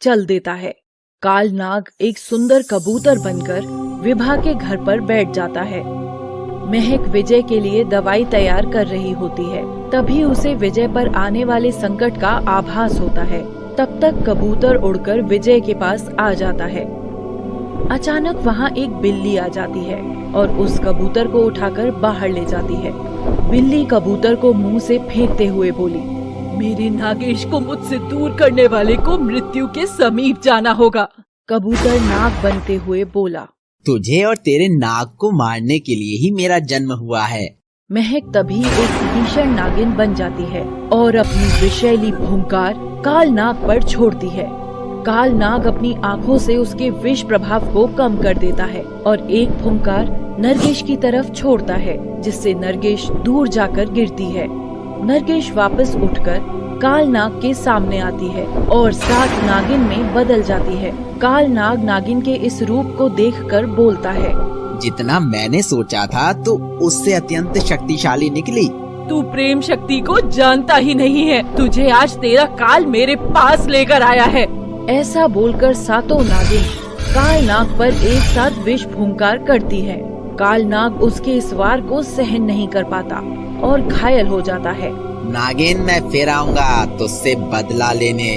चल देता है। काल नाग एक सुंदर कबूतर बनकर विभा के घर पर बैठ जाता है। महक विजय के लिए दवाई तैयार कर रही होती है। तभी उसे विजय पर आने वाले संकट का आभास होता है। तब तक कबूतर उड़कर विजय के पास आ जाता है। अचानक वहाँ एक बिल्ली आ जाती है और उस कबूतर को उठाकर बाहर ले जाती है। बिल्ली कबूतर को मुंह से फेंकते हुए बोली, मेरे नागेश को मुझसे दूर करने वाले को मृत्यु के समीप जाना होगा। कबूतर नाग बनते हुए बोला, तुझे और तेरे नाग को मारने के लिए ही मेरा जन्म हुआ है। महक तभी एक भीषण नागिन बन जाती है और अपनी विषैली फुंकार काल नाग पर छोड़ती है। काल नाग अपनी आँखों से उसके विष प्रभाव को कम कर देता है और एक फुंकार नरगिस की तरफ छोड़ता है, जिससे नरगिस दूर जाकर गिरती है। नरगिस वापस उठकर काल नाग के सामने आती है और साथ नागिन में बदल जाती है। काल नाग नागिन के इस रूप को देखकर बोलता है, जितना मैंने सोचा था तो उससे अत्यंत शक्तिशाली निकली। तू प्रेम शक्ति को जानता ही नहीं है। तुझे आज तेरा काल मेरे पास लेकर आया है। ऐसा बोलकर सातों नागिन काल नाग पर एक साथ विष फुंकार करती है। काल नाग उसके इस वार को सहन नहीं कर पाता और घायल हो जाता है। नागिन, मैं फिर आऊंगा तुझसे बदला लेने।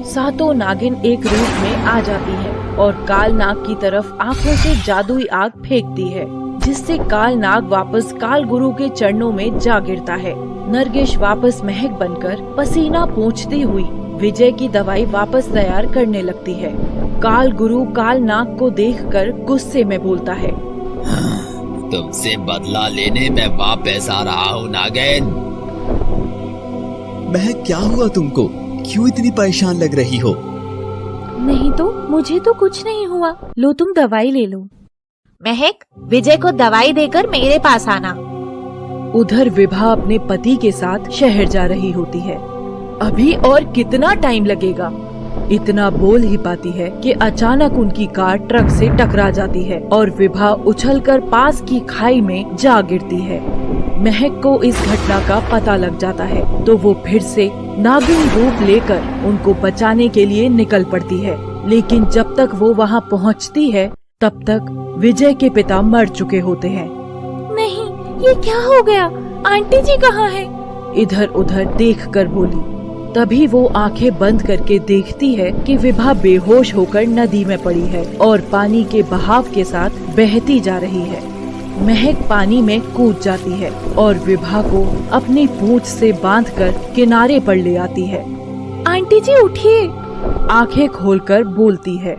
सातों नागिन एक रूप में आ जाती है और काल नाग की तरफ आँखों से जादुई आग फेंकती है, जिससे काल नाग वापस काल गुरु के चरणों में जा गिरता है। नरगिस वापस महक बनकर पसीना पोंछती हुई विजय की दवाई वापस तैयार करने लगती है। काल गुरु काल नाग को देखकर गुस्से में बोलता है, तुमसे बदला लेने मैं वापस आ रहा हूँ नागिन। महक, क्या हुआ तुमको? क्यों इतनी परेशान लग रही हो? नहीं तो, मुझे तो कुछ नहीं हुआ। लो तुम दवाई ले लो। महक, विजय को दवाई देकर मेरे पास आना। उधर विभा अपने पति के साथ शहर जा रही होती है। अभी और कितना टाइम लगेगा? इतना बोल ही पाती है कि अचानक उनकी कार ट्रक से टकरा जाती है और विभा उछलकर पास की खाई में जा गिरती है। महक को इस घटना का पता लग जाता है तो वो फिर से नागिन रूप लेकर उनको बचाने के लिए निकल पड़ती है। लेकिन जब तक वो वहाँ पहुँचती है तब तक विजय के पिता मर चुके होते हैं। नहीं, ये क्या हो गया? आंटी जी कहाँ है? इधर उधर देखकर बोली। तभी वो आंखें बंद करके देखती है कि विभा बेहोश होकर नदी में पड़ी है और पानी के बहाव के साथ बहती जा रही है। महक पानी में कूद जाती है और विभा को अपनी पूंछ से बांधकर किनारे पर ले आती है। आंटी जी उठिए। आंखें खोलकर बोलती है,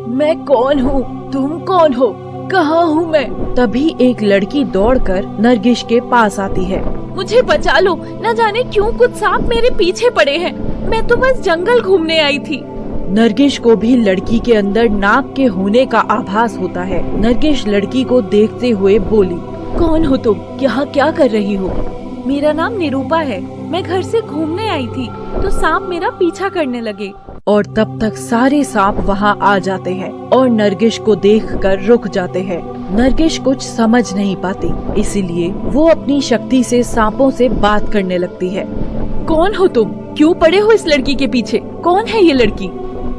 मैं कौन हूँ? तुम कौन हो? कहाँ हूँ मैं? तभी एक लड़की दौड़कर नरगिस के पास आती है। मुझे बचा लो, न जाने क्यों कुछ सांप मेरे पीछे पड़े हैं। मैं तो बस जंगल घूमने आई थी। नरगिस को भी लड़की के अंदर नाग के होने का आभास होता है। नरगिस लड़की को देखते हुए बोली, कौन हो तुम? यहाँ क्या कर रही हो? मेरा नाम निरूपा है। मैं घर से घूमने आई थी तो सांप मेरा पीछा करने लगे। और तब तक सारे सांप वहाँ आ जाते हैं और नरगिस को देखकर रुक जाते हैं। नरगिस कुछ समझ नहीं पाती, इसीलिए वो अपनी शक्ति से सांपों से बात करने लगती है। कौन हो तुम? क्यों पड़े हो इस लड़की के पीछे? कौन है ये लड़की?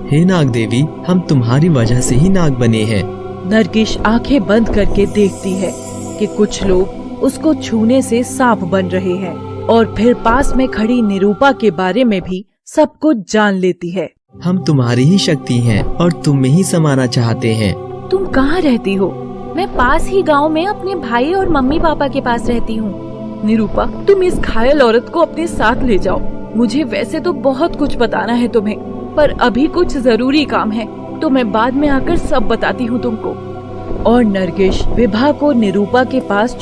हे नाग देवी, हम तुम्हारी वजह से ही नाग बने हैं। नरगिस आंखें बंद करके देखती है कि कुछ लोग उसको छूने से सांप बन रहे हैं और फिर पास में खड़ी निरूपा के बारे में भी सब कुछ जान लेती है। हम तुम्हारी ही शक्ति हैं और तुम में ही समाना चाहते हैं। तुम कहाँ रहती हो? मैं पास ही गांव में अपने भाई और मम्मी पापा के पास रहती हूँ। निरूपा, तुम इस घायल औरत को अपने साथ ले जाओ। मुझे वैसे तो बहुत कुछ बताना है तुम्हें, पर अभी कुछ जरूरी काम है, तो मैं बाद में आकर सब बताती हूँ तुमको। और नरगिस विभा को निरूपा के पास